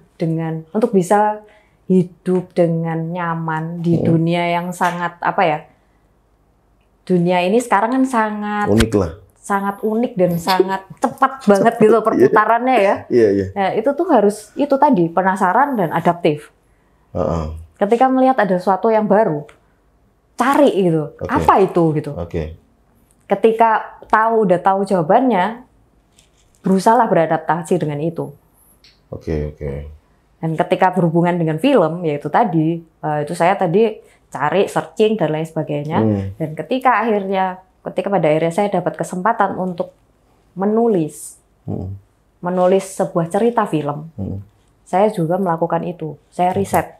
dengan nyaman di dunia yang sangat dunia ini sekarang kan sangat unik dan sangat cepat banget gitu perputarannya ya. Nah, itu tuh harus itu tadi penasaran dan adaptif. Ketika melihat ada sesuatu yang baru, cari gitu. Apa itu gitu. Ketika udah tahu jawabannya, berusahalah beradaptasi dengan itu. Dan ketika berhubungan dengan film, yaitu tadi itu saya tadi cari, searching dan lain sebagainya. Dan ketika akhirnya ketika pada akhirnya saya dapat kesempatan untuk menulis sebuah cerita film, saya juga melakukan itu. Saya riset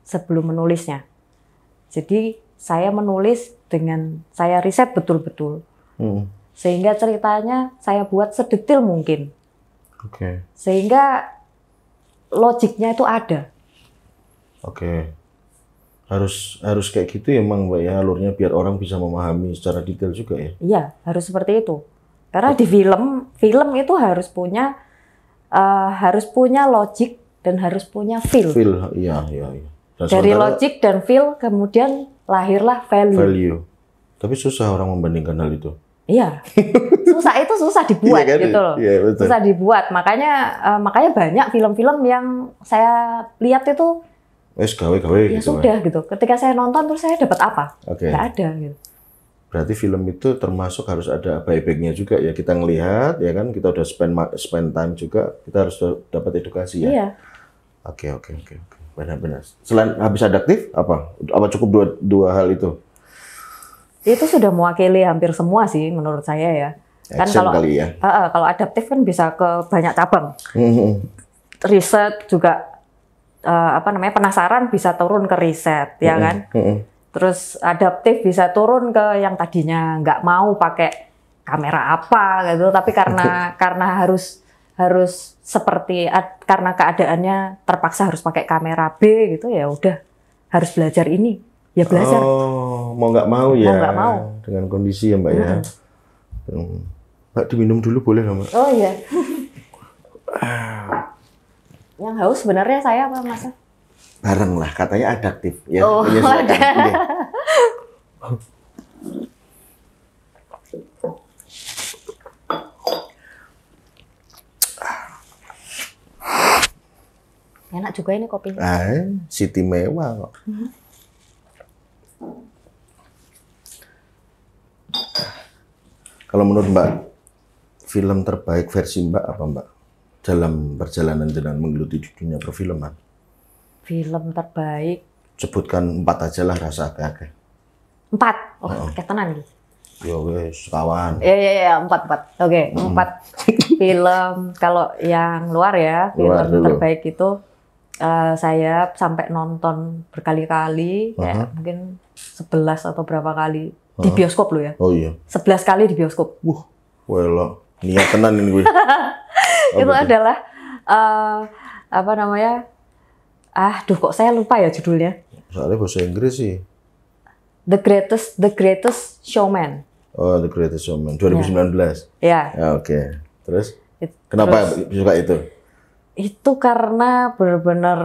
sebelum menulisnya. Jadi saya menulis dengan saya riset betul-betul, sehingga ceritanya saya buat sedetil mungkin, sehingga logiknya itu ada. Harus kayak gitu ya emang Mbak ya, alurnya biar orang bisa memahami secara detail juga ya. Iya, harus seperti itu. Karena di film itu harus punya logik dan harus punya feel. Iya. Dari logik dan feel kemudian lahirlah value. Tapi susah orang membandingkan hal itu. Iya, susah dibuat iya kan? gitu loh. Iya, susah dibuat, makanya banyak film-film yang saya lihat itu gawe ya gitu sudah gitu. Ketika saya nonton terus saya dapat apa? Nggak ada gitu. Berarti film itu termasuk harus ada buy-back-nya juga ya. Kita ngelihat ya kan, kita udah spend time juga, kita harus dapat edukasi ya. Iya. Oke. Benar. Selain habis adaptif apa cukup dua hal itu? Itu sudah mewakili hampir semua sih menurut saya ya. Kan Action kali ya. Kalau adaptif kan bisa ke banyak cabang. Riset juga penasaran bisa turun ke riset ya kan. Terus adaptif bisa turun ke yang tadinya nggak mau pakai kamera apa gitu, tapi karena harus karena keadaannya terpaksa harus pakai kamera B gitu, ya udah harus belajar ini. Ya belajar. Mau nggak mau ya. Mau nggak mau. Dengan kondisi ya Mbak ya. Mbak diminum dulu boleh nggak Mbak? Oh iya. Yang haus sebenarnya saya apa Mas? Bareng lah, katanya adaptif ya. Ada. Enak juga ini kopinya. Siti mewah kok. Kalau menurut Mbak, film terbaik versi Mbak apa Mbak? Dalam perjalanan dengan menggeluti dunia perfilman. Film terbaik. Sebutkan 4 aja lah, rasa akeh. 4? Kayak tenan gitu. Ya wes, kawan. Iya, 4. Oke, 4 film. Kalau yang luar ya, film terbaik itu saya sampai nonton berkali-kali, ya mungkin 11 atau berapa kali di bioskop loh ya. Oh iya. 11 kali di bioskop. Well, niat tenan ini gue. Itu adalah kok saya lupa ya judulnya. Soalnya bahasa Inggris sih. The Greatest Showman. Oh, The Greatest Showman 2019. Ya. Oke. Terus kenapa suka itu? Itu karena benar-benar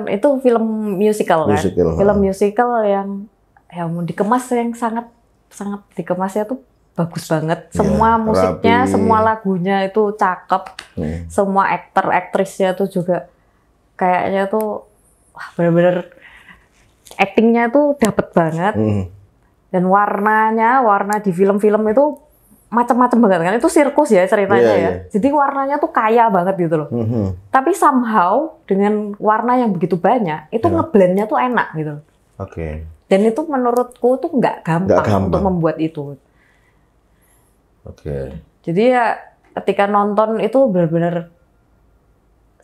itu film musical kan. Film musical yang dikemas yang sangat dikemasnya tuh bagus banget. Semua musiknya, semua lagunya itu cakep. Semua aktrisnya tuh juga kayaknya tuh benar-benar actingnya tuh dapet banget. Dan warna di film-film itu macam-macam banget kan. Itu sirkus ya ceritanya ya. Jadi warnanya tuh kaya banget gitu loh. Tapi somehow dengan warna yang begitu banyak, itu ngeblendnya tuh enak gitu. Dan itu menurutku tuh nggak gampang untuk membuat itu. Jadi ya ketika nonton itu benar-benar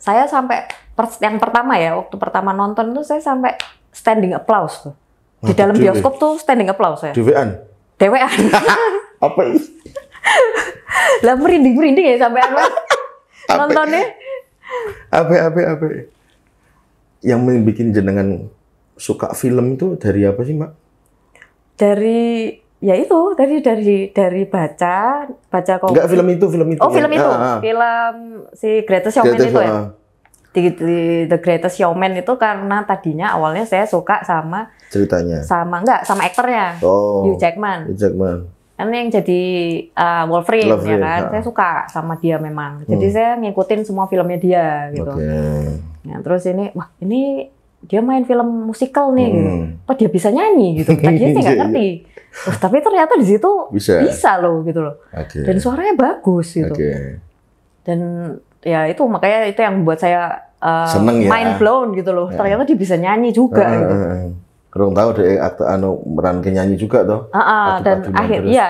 saya sampai yang pertama ya, waktu pertama nonton itu saya sampai standing applause tuh. Di dalam bioskop tuh standing applause ya. Dewean. Apa itu? Lah merinding ya sampai nontonnya. Apa? Yang bikin jenengan suka film itu dari apa sih, Mbak? Dari baca komik. Enggak, film itu. Oh, film itu. Film si Greatest Showman itu ya. Di The Greatest Showman itu karena tadinya awalnya saya suka sama ceritanya. Sama aktornya. Hugh Jackman. Kan yang jadi Wolverine ya kan. Saya suka sama dia memang. Jadi saya ngikutin semua filmnya dia gitu. Nah, terus ini dia main film musikal nih gitu. Oh, dia bisa nyanyi gitu. Tadinya saya nggak ngerti. Tapi ternyata di situ bisa loh gitu loh. Dan suaranya bagus gitu. Dan ya itu makanya itu yang membuat saya seneng ya. mind blown gitu loh. Ternyata dia bisa nyanyi juga gitu. Kurang tahu deh aktor meran nyanyi juga toh. Dan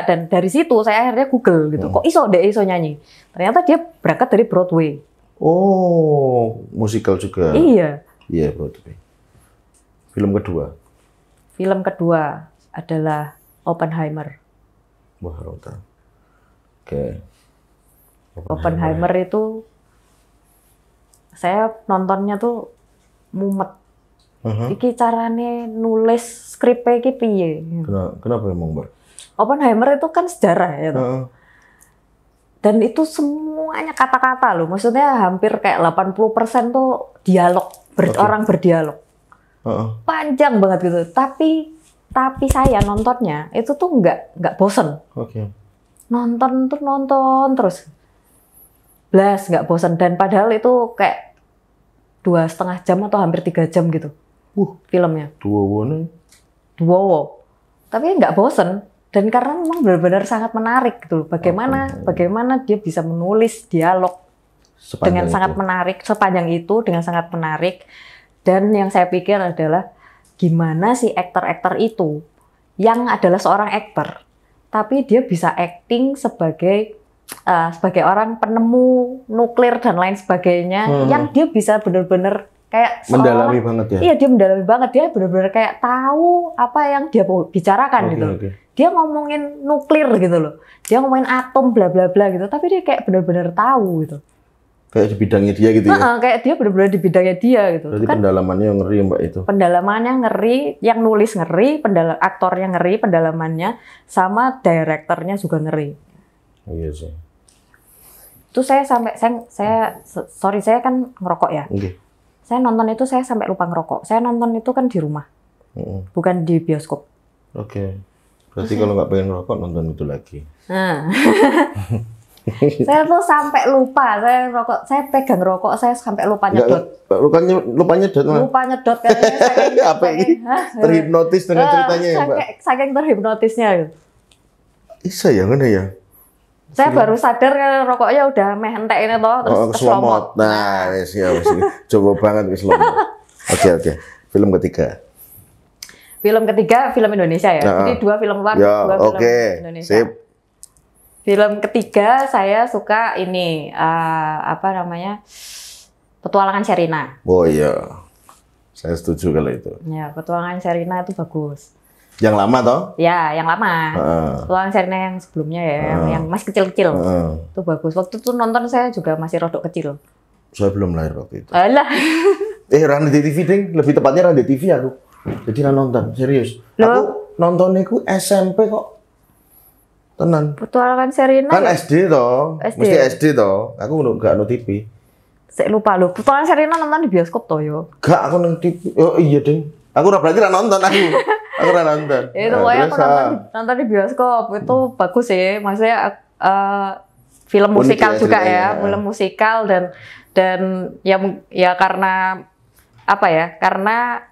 dan dari situ saya akhirnya Google gitu. Kok iso nyanyi? Ternyata dia berangkat dari Broadway. Oh, musikal juga. Iya. Iya, Broadway. Film kedua. Film kedua adalah Oppenheimer. Wah, tahu. Oke. Oppenheimer itu saya nontonnya tuh mumet. Iki carane nulis skripnya iki piye? Kenapa emang, Mbak? Oppenheimer itu kan sejarah ya. Dan itu semuanya kata-kata loh. Maksudnya hampir kayak 80% tuh dialog, orang berdialog. Panjang banget gitu. Tapi saya nontonnya itu tuh nggak bosen. Nonton terus. Blas nggak bosen. Dan padahal itu kayak 2,5 jam atau hampir 3 jam gitu. Filmnya. Dua. Tapi nggak bosen. Dan karena memang benar-benar sangat menarik gitu. Bagaimana dia bisa menulis dialog dengan sangat menarik, sepanjang itu dengan sangat menarik. Dan yang saya pikir adalah gimana si aktor-aktor itu yang adalah seorang aktor, tapi dia bisa acting sebagai orang penemu nuklir dan lain sebagainya, yang dia bisa benar-benar kayak mendalami banget ya. Iya, dia mendalami banget, dia benar-benar kayak tahu apa yang dia bicarakan gitu. Dia ngomongin nuklir gitu loh, dia ngomongin atom bla bla bla gitu, tapi dia kayak benar-benar tahu gitu. Kayak di bidangnya dia gitu ya? Kayak dia benar-benar di bidangnya dia gitu. Berarti kan, pendalamannya yang ngeri Mbak itu? Pendalamannya ngeri, yang nulis ngeri, aktornya ngeri, pendalamannya, sama direkturnya juga ngeri. Iya sih. Itu saya kan ngerokok ya. Saya nonton itu saya sampai lupa ngerokok. Saya nonton itu kan di rumah, bukan di bioskop. Berarti kalau nggak pengen ngerokok nonton itu lagi. Saya tuh sampai lupa, saya pegang rokok, saya sampai lupa nyedot. Lupa nyedot mah? Lupa nyedot kayaknya. Apa ini? Terhipnotis dengan ceritanya ya, Mbak? Saking terhipnotisnya. Bisa ya, mana ya? Saya baru sadar rokoknya udah meh entek ini toh, terus keselomot. Nah, siap. Coba banget keselomot. Oke. Film ketiga. Film Indonesia ya. Jadi 2 film luar, 2 film Indonesia. Sip. Film ketiga saya suka ini Petualangan Sherina. Oh iya, saya setuju kalau itu. Ya, Petualangan Sherina itu bagus. Yang lama toh? Ya, yang lama. Petualangan Sherina yang sebelumnya ya, yang masih kecil-kecil. Itu bagus. Waktu itu nonton saya juga masih rodok kecil. Saya belum lahir waktu itu. Alah. Randi TV ding, lebih tepatnya Randi TV aku. Jadi nonton, serius. Aku nontonnya SMP kok. Tenan. Petualangan Sherina kan ya? SD toh. Mesti SD toh. Aku nggak no TV. Saya lupa loh. Petualangan Sherina nonton di bioskop toh yo. Gak, aku nonton TV. Oh iya ding. Aku udah berarti nonton aku. Aku udah nonton. Itu pokoknya aku nonton di bioskop itu bagus sih. Maksudnya film musikal juga ya. Film musikal dan ya karena apa ya? Karena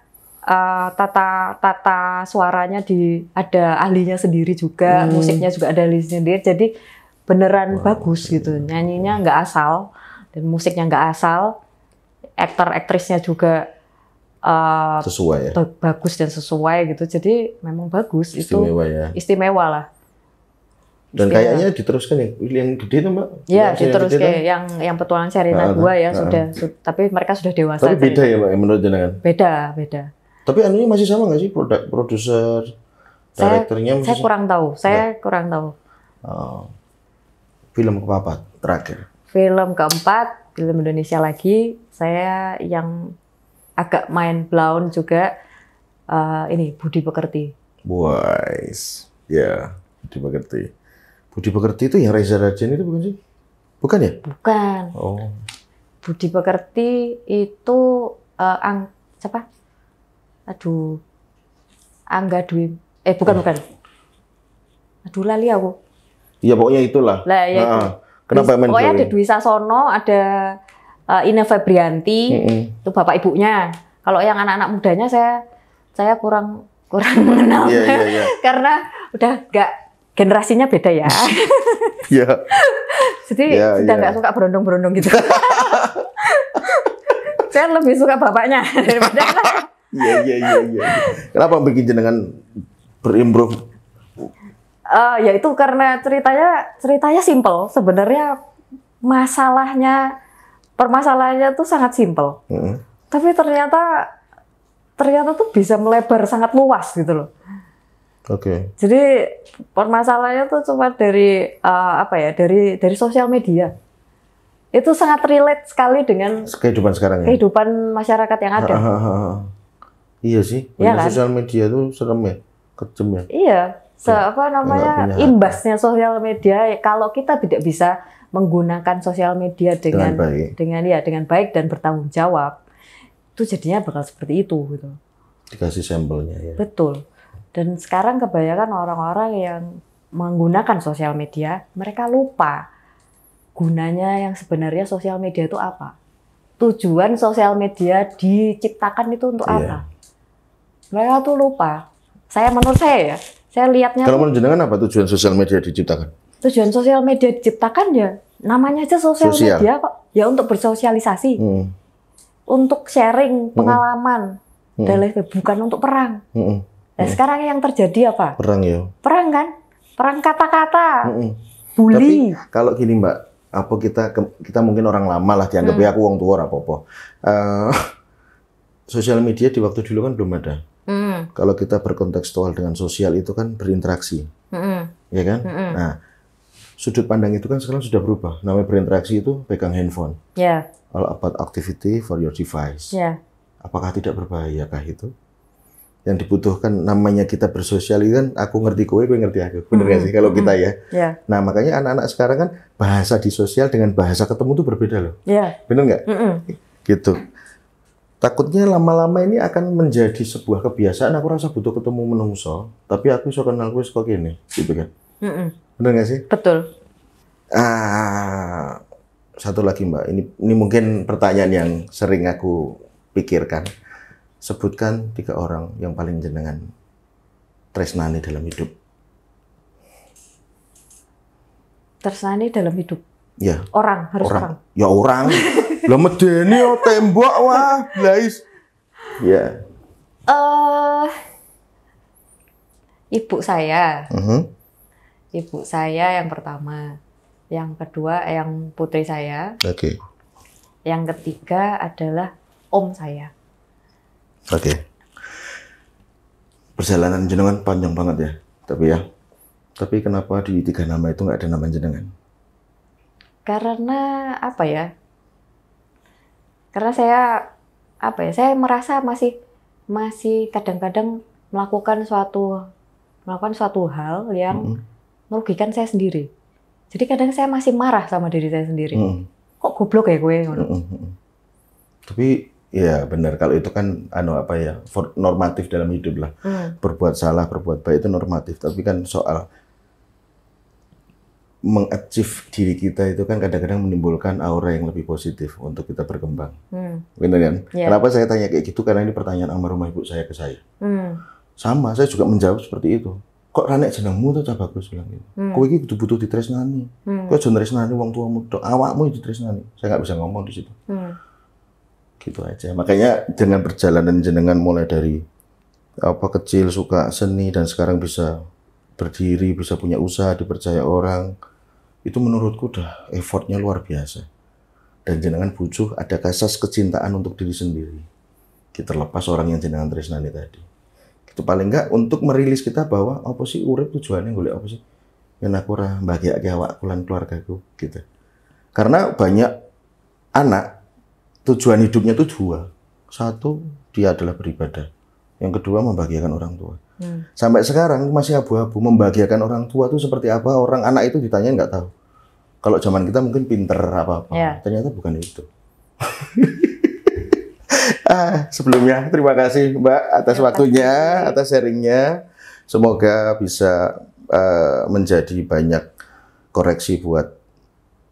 tata suaranya ada ahlinya sendiri juga, musiknya juga ada ahlinya sendiri, jadi beneran bagus gitu, nyanyinya nggak asal dan musiknya nggak asal, aktor-aktrisnya juga sesuai ya? Bagus dan sesuai gitu, jadi memang bagus. Istimewa itu ya? Istimewa lah. Dan kayaknya diteruskan yang gede tuh Mbak? Ya diteruskan yang Petualangan Sherina 2 ya sudah, tapi mereka sudah dewasa. Tapi beda ya Mbak menurut jenengan? Beda. Tapi anunya masih sama nggak sih, produser, direkturnya? Saya kurang tahu. Kurang tahu. Film keempat terakhir. Film keempat, film Indonesia lagi. Saya yang agak main blown juga. Ini Budi Pekerti. Boys, ya Budi Pekerti. Budi Pekerti itu yang Reza Rahardian itu bukan sih? Bukan ya? Bukan. Oh. Budi Pekerti itu siapa? Aduh, Angga Dwi. Bukan. Aduh, lali aku. Iya, pokoknya itulah. Lah, ya itu. Kenapa main pokoknya ada Dwi Sasono, ada Ine Febrianti, itu bapak ibunya. Kalau yang anak-anak mudanya saya kurang mengenal. Iya. Karena udah nggak generasinya beda ya. Iya. Jadi sudah nggak suka berondong-berondong gitu. Saya lebih suka bapaknya daripada Iya. Kenapa bikin jenengan berimprove? Ya itu karena ceritanya simple. Sebenarnya permasalahannya tuh sangat simple. Tapi ternyata tuh bisa melebar sangat luas gitu loh. Oke. Jadi permasalahannya tuh cuma dari dari sosial media. Itu sangat relate sekali dengan kehidupan sekarang ya. Kehidupan masyarakat yang ada. Iya sih. Iya kan? Sosial media tuh serem ya, kejem ya. Iya. Imbasnya sosial media kalau kita tidak bisa menggunakan sosial media dengan baik dan bertanggung jawab, itu jadinya bakal seperti itu gitu. Dikasih sampelnya ya. Betul. Dan sekarang kebanyakan orang-orang yang menggunakan sosial media, mereka lupa gunanya yang sebenarnya sosial media itu apa. Tujuan sosial media diciptakan itu untuk apa? Mereka tuh lupa. Menurut saya lihatnya. Kalau menurut jenengan apa tujuan sosial media diciptakan? Tujuan sosial media diciptakan ya, namanya aja sosial media kok. Ya untuk bersosialisasi, untuk sharing pengalaman, bukan untuk perang. Nah, sekarang yang terjadi apa? Perang ya. Perang kan? Perang kata-kata, bully. Tapi kalau gini Mbak, apa kita mungkin orang lama lah dianggap ya aku wong tua apa-apa. Sosial media di waktu dulu kan belum ada. Kalau kita berkontekstual dengan sosial itu kan berinteraksi, ya kan? Nah, sudut pandang itu kan sekarang sudah berubah. Namanya berinteraksi itu pegang handphone. All about activity for your device. Apakah tidak berbahayakah itu? Yang dibutuhkan namanya kita bersosial kan aku ngerti kowe ngerti aku. Bener nggak sih kalau kita ya? Nah makanya anak-anak sekarang kan bahasa di sosial dengan bahasa ketemu itu berbeda loh. Bener nggak? Gitu. Takutnya lama-lama ini akan menjadi sebuah kebiasaan. Aku rasa butuh ketemu menungso, tapi aku iso kenal kowe kok gini, gitu kan? Bener nggak sih? Betul. Satu lagi Mbak, ini mungkin pertanyaan yang sering aku pikirkan. Sebutkan 3 orang yang paling jenengan tresnani dalam hidup. Tresnani dalam hidup? Ya. Harus orang. Ya orang. Lah medeni tembok wah, guys. Ya. Ibu saya. Ibu saya yang pertama. Yang kedua yang putri saya. Oke. Yang ketiga adalah om saya. Oke. Perjalanan jenengan panjang banget ya. Tapi kenapa di 3 nama itu nggak ada nama jenengan? Karena apa ya? Karena saya merasa masih kadang-kadang melakukan suatu hal yang merugikan saya sendiri. Jadi kadang saya masih marah sama diri saya sendiri. Kok goblok ya gue? Tapi ya benar, kalau itu kan normatif dalam hidup lah. Berbuat salah, berbuat baik itu normatif. Tapi kan soal mengachieve diri kita itu kan kadang-kadang menimbulkan aura yang lebih positif untuk kita berkembang. Benar kan? Kenapa saya tanya kayak gitu? Karena ini pertanyaan almarhumah ibu saya ke saya. Sama, saya juga menjawab seperti itu. Kok ranek jenengmu tuh cah bagus bilang gitu. Kowe iki butuh ditresnani. Kowe aja tresnani wong tuamu tok, awakmu ditresnani. Saya nggak bisa ngomong di situ. Gitu aja. Makanya dengan perjalanan jenengan mulai dari kecil suka seni dan sekarang bisa berdiri, bisa punya usaha, dipercaya orang, itu menurutku udah effortnya luar biasa. Dan jenengan butuh ada kasas kecintaan untuk diri sendiri. Kita terlepas orang yang jenengan tresnani tadi. Itu paling enggak untuk merilis kita bahwa apa sih urip tujuannya golek apa sih? Yen aku ora mbagiake awakku lan keluargaku gitu. Karena banyak anak tujuan hidupnya itu 2. 1, dia adalah beribadah. Yang kedua, membahagiakan orang tua. Sampai sekarang masih abu-abu, membahagiakan orang tua itu seperti apa, orang anak itu ditanya nggak tahu. Kalau zaman kita mungkin pinter apa-apa, ternyata bukan itu. Sebelumnya terima kasih Mbak atas waktunya, atas sharingnya. Semoga bisa menjadi banyak koreksi buat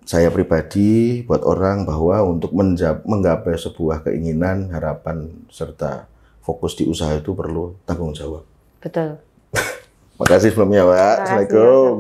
saya pribadi, buat orang, bahwa untuk menggapai sebuah keinginan, harapan, serta fokus di usaha itu perlu tanggung jawab. Betul. Makasih sebelumnya, Pak. Assalamualaikum.